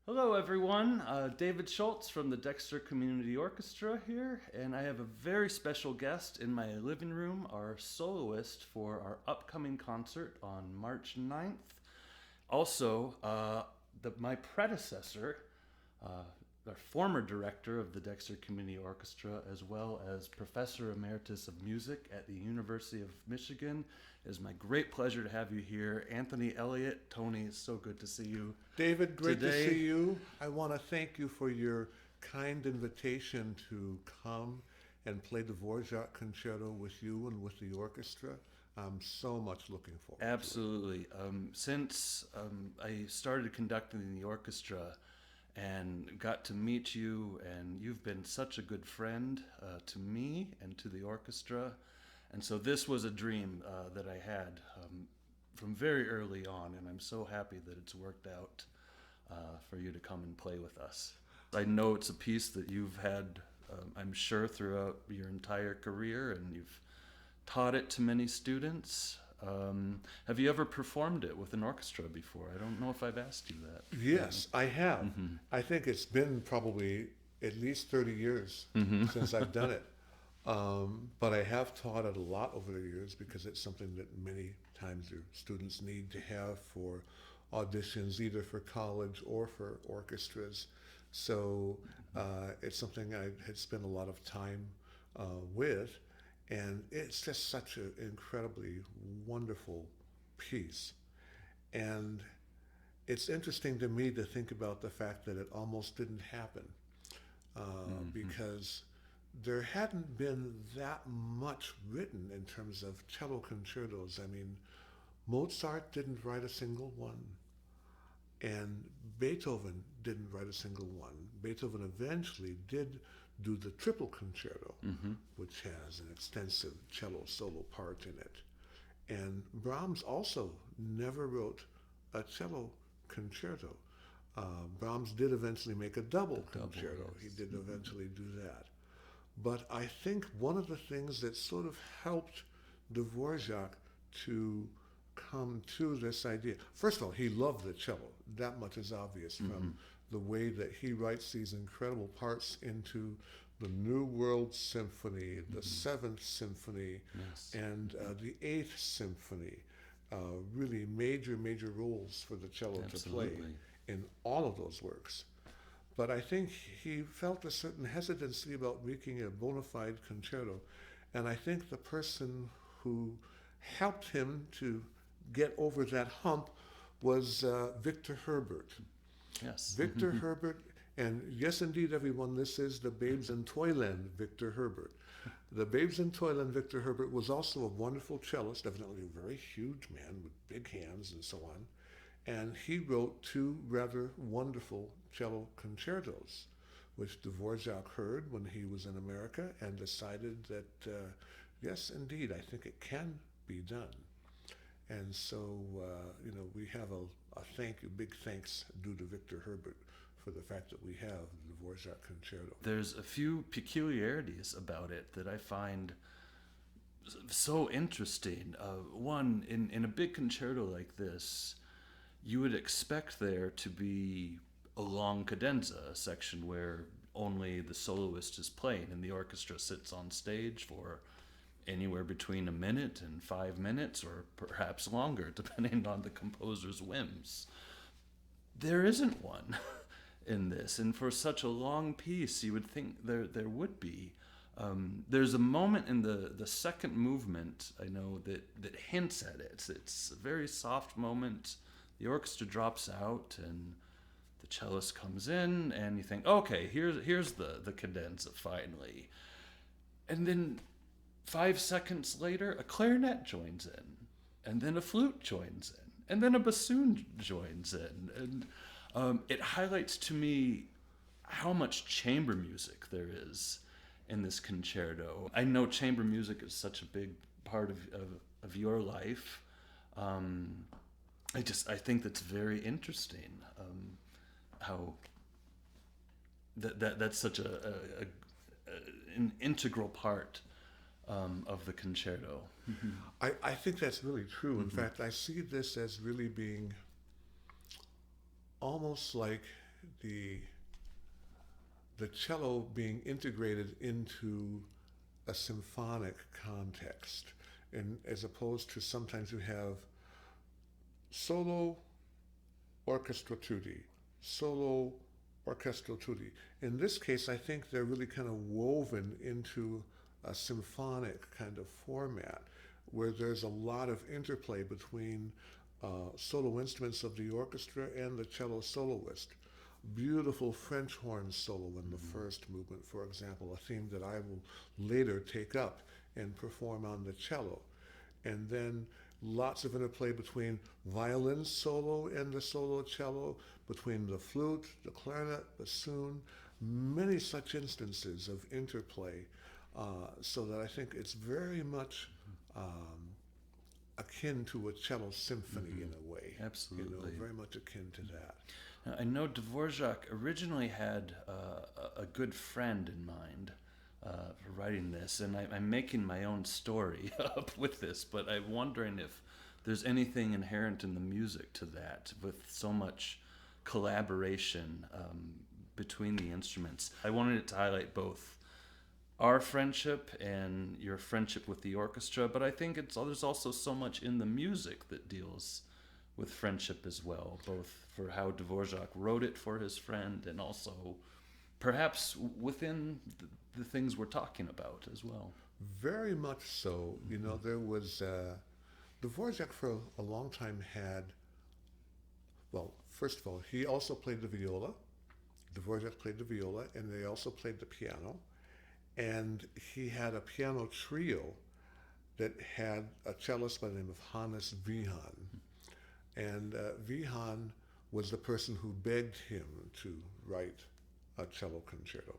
Hello, everyone. David Schultz from the Dexter Community Orchestra here, and I have a very special guest in my living room, our soloist for our upcoming concert on March 9th. Also, my predecessor, our former director of the Dexter Community Orchestra, as well as Professor Emeritus of Music at the University of Michigan. It is my great pleasure to have you here. Anthony Elliott. Tony, it's so good to see you. David, great today. to see you. I want to thank you for your kind invitation to come and play the Dvořák concerto with you and with the orchestra. I'm so much looking forward Absolutely. Since I started conducting the orchestra and got to meet you, and you've been such a good friend to me and to the orchestra. And so this was a dream that I had from very early on, and I'm so happy that it's worked out for you to come and play with us. I know it's a piece that you've had, I'm sure, throughout your entire career, and you've taught it to many students. Have you ever performed it with an orchestra before? I don't know if I've asked you that. Yes, I have. I think it's been probably at least 30 years since I've done it. But I have taught it a lot over the years because it's something that many times your students need to have for auditions, either for college or for orchestras. So it's something I had spent a lot of time with. And it's just such an incredibly wonderful piece. And it's interesting to me to think about the fact that it almost didn't happen because there hadn't been that much written in terms of cello concertos. I mean, Mozart didn't write a single one, and Beethoven didn't write a single one. Beethoven eventually did do the triple concerto, which has an extensive cello solo part in it. And Brahms also never wrote a cello concerto. Brahms did eventually make a double concerto. Yes. He did eventually do that. But I think one of the things that sort of helped Dvořák to come to this idea. First of all, he loved the cello. That much is obvious from the way that he writes these incredible parts into the New World Symphony, the Seventh Symphony, Yes. and the Eighth Symphony. Really major, major roles for the cello to play Absolutely. in all of those works. But I think he felt a certain hesitancy about making a bona fide concerto. And I think the person who helped him to get over that hump was Victor Herbert. Yes. Victor Herbert, and yes, indeed, everyone, this is the Babes in Toyland, Victor Herbert. The Babes in Toyland, Victor Herbert, was also a wonderful cellist, evidently a very huge man with big hands and so on. And he wrote two rather wonderful cello concertos, which Dvořák heard when he was in America and decided that, yes, indeed, I think it can be done. And so, we have a thank you, big thanks due to Victor Herbert for the fact that we have the Dvořák concerto. There's a few peculiarities about it that I find so interesting. One, in a big concerto like this, you would expect there to be a long cadenza, a section where only the soloist is playing and the orchestra sits on stage for anywhere between a minute and 5 minutes, or perhaps longer, depending on the composer's whims. There isn't one in this, and for such a long piece, you would think there would be. There's a moment in the second movement, I know, that hints at it. It's a very soft moment. The orchestra drops out, and the cellist comes in, and you think, okay, here's the cadenza finally. And then 5 seconds later, a clarinet joins in, and then a flute joins in, and then a bassoon joins in. And it highlights to me how much chamber music there is in this concerto. I know chamber music is such a big part of your life. I think that's very interesting. How that's such an integral part of the concerto. I think that's really true. In fact, I see this as really being almost like the cello being integrated into a symphonic context, and as opposed to sometimes you have solo orchestra tutti, solo orchestral tutti. In this case, I think they're really kind of woven into a symphonic kind of format where there's a lot of interplay between solo instruments of the orchestra and the cello soloist. Beautiful French horn solo in the first movement, for example, a theme that I will later take up and perform on the cello. And then lots of interplay between violin solo and the solo cello, between the flute, the clarinet, bassoon, many such instances of interplay, so that I think it's very much akin to a cello symphony in a way. Absolutely. You know, very much akin to that. Now, I know Dvořák originally had a good friend in mind for writing this, and I'm making my own story up with this, but I'm wondering if there's anything inherent in the music to that, with so much collaboration between the instruments. I wanted it to highlight both our friendship and your friendship with the orchestra, but I think there's also so much in the music that deals with friendship as well, both for how Dvořák wrote it for his friend and also perhaps within the things we're talking about as well. Very much so. You know, there was Dvořák for a long time had, well, first of all, he also played the viola. Dvořák played the viola, and they also played the piano. And he had a piano trio that had a cellist by the name of Hannes Vihan. And Vihan was the person who begged him to write a cello concerto.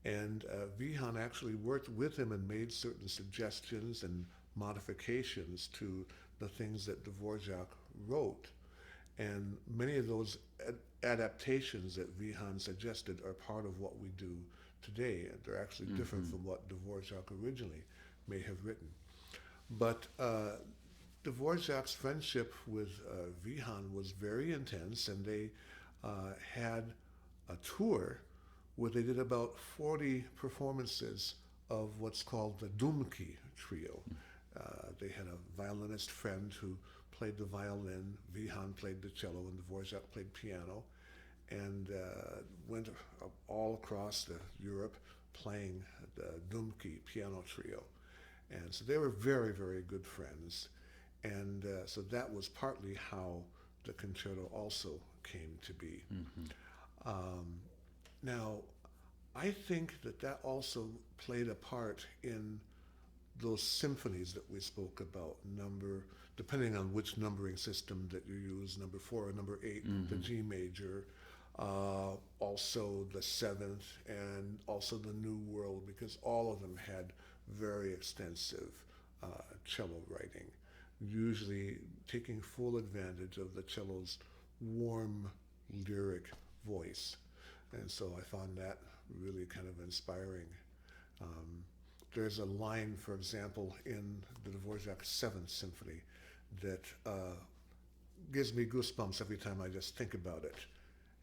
And Vihan actually worked with him and made certain suggestions and modifications to the things that Dvořák wrote. And many of those adaptations that Vihan suggested are part of what we do today. And they're actually different from what Dvořák originally may have written. But Dvořák's friendship with Vihan was very intense, and they had a tour where they did about 40 performances of what's called the Dumki trio. They had a violinist friend who played the violin, Vihan played the cello, and Dvořák played piano, and went all across Europe playing the Dumki piano trio. And so they were very, very good friends. And so that was partly how the concerto also came to be. Now, I think that also played a part in those symphonies that we spoke about, depending on which numbering system that you use, number 4 or number 8, the G major, also the 7th, and also the New World, because all of them had very extensive cello writing, usually taking full advantage of the cello's warm lyric voice. And so I found that really kind of inspiring. There's a line, for example, in the Dvořák 7th Symphony that gives me goosebumps every time I just think about it.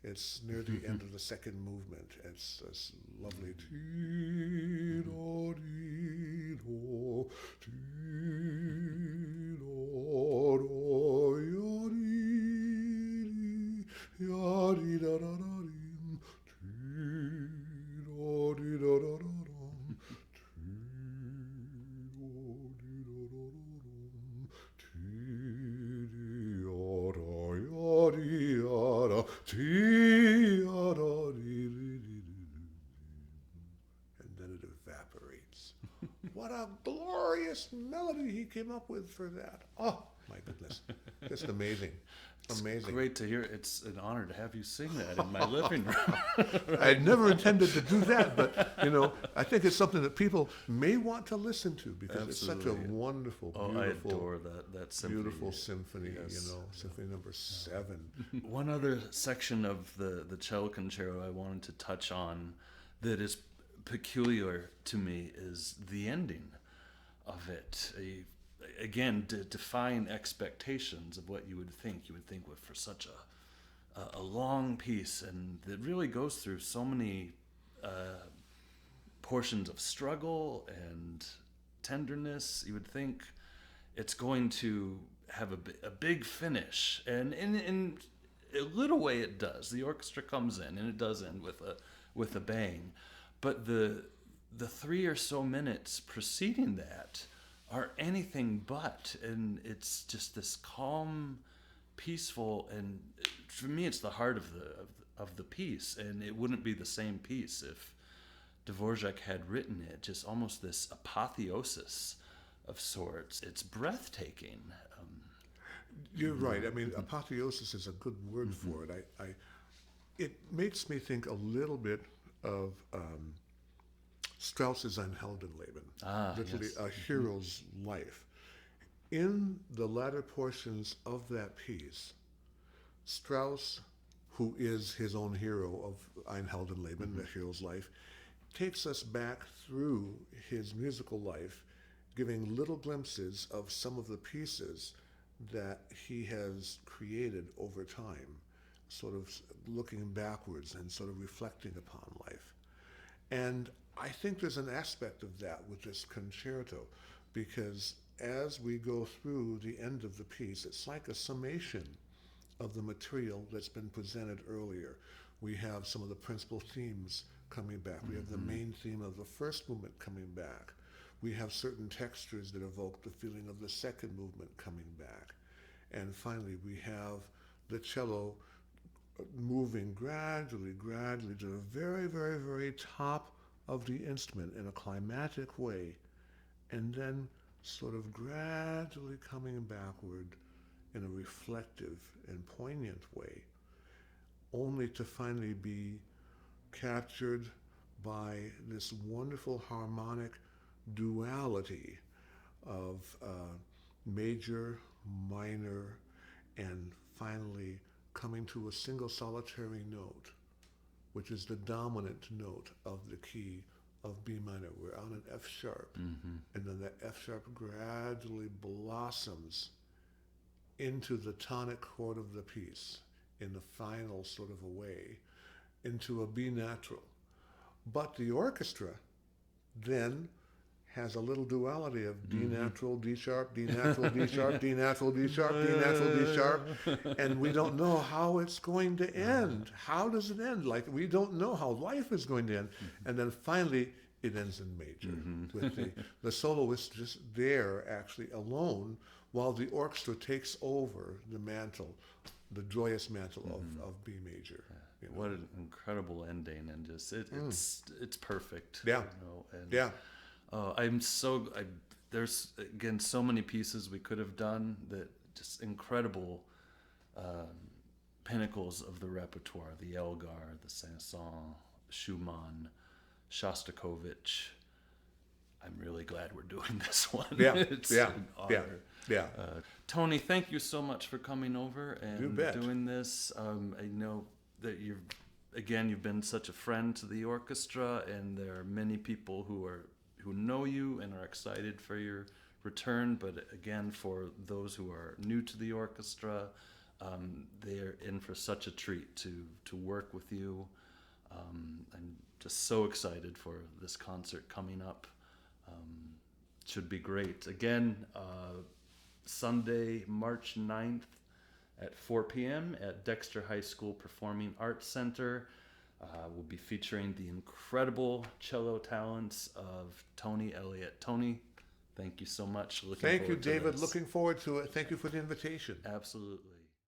It's near the end of the second movement. It's this lovely and then it evaporates. What a glorious melody he came up with for that. Oh, my goodness. Just amazing. Amazing. It's great to hear. It's an honor to have you sing that in my living room. I had never intended to do that, but, I think it's something that people may want to listen to because it's such a wonderful, beautiful, I adore that symphony. Beautiful symphony, Yes. Symphony number 7. One other section of the cello concerto I wanted to touch on that is peculiar to me is the ending of it. Again, defying expectations of what you would think. You would think for such a long piece, and it really goes through so many portions of struggle and tenderness. You would think it's going to have a big finish, and in a little way it does. The orchestra comes in, and it does end with a bang, but the 3 or so minutes preceding that are anything but, and it's just this calm, peaceful, and for me it's the heart of the piece, and it wouldn't be the same piece if Dvořák had written it. Just almost this apotheosis of sorts. It's breathtaking. You're right. I mean, apotheosis is a good word for it. It makes me think a little bit of Strauss's Ein Heldenleben, literally yes. a hero's life. In the latter portions of that piece, Strauss, who is his own hero of Ein Heldenleben, the hero's life, takes us back through his musical life, giving little glimpses of some of the pieces that he has created over time, sort of looking backwards and sort of reflecting upon life. And I think there's an aspect of that with this concerto, because as we go through the end of the piece, it's like a summation of the material that's been presented earlier. We have some of the principal themes coming back. We have the main theme of the first movement coming back. We have certain textures that evoke the feeling of the second movement coming back. And finally, we have the cello moving gradually to the very, very, very top of the instrument in a climatic way, and then sort of gradually coming backward in a reflective and poignant way, only to finally be captured by this wonderful harmonic duality of major, minor, and finally coming to a single solitary note, which is the dominant note of the key of B minor. We're on an F sharp, and then that F sharp gradually blossoms into the tonic chord of the piece in the final sort of a way, into a B natural. But the orchestra then has a little duality of D natural, D sharp, D natural, D sharp, D natural, D sharp, D natural, D sharp, and we don't know how it's going to end. How does it end? Like, we don't know how life is going to end. And then finally, it ends in major, with the soloist just there actually alone, while the orchestra takes over the mantle, the joyous mantle of B major. You know? What an incredible ending, and just it's perfect. Yeah. You know? And, Yeah. There's again so many pieces we could have done that just incredible pinnacles of the repertoire: the Elgar, the Saint-Saëns, Schumann, Shostakovich. I'm really glad we're doing this one. Yeah, It's yeah, an honor. yeah. Tony, thank you so much for coming over You and bet. doing this. I know that you've been such a friend to the orchestra, and there are many people who know you and are excited for your return. But again, for those who are new to the orchestra, they're in for such a treat to work with you. I'm just so excited for this concert coming up. Should be great. Again, Sunday, March 9th at 4 p.m. at Dexter High School Performing Arts Center. We'll be featuring the incredible cello talents of Tony Elliott. Tony, thank you so much. Thank you, forward to David. this. Looking forward to it. Thank you for the invitation. Absolutely.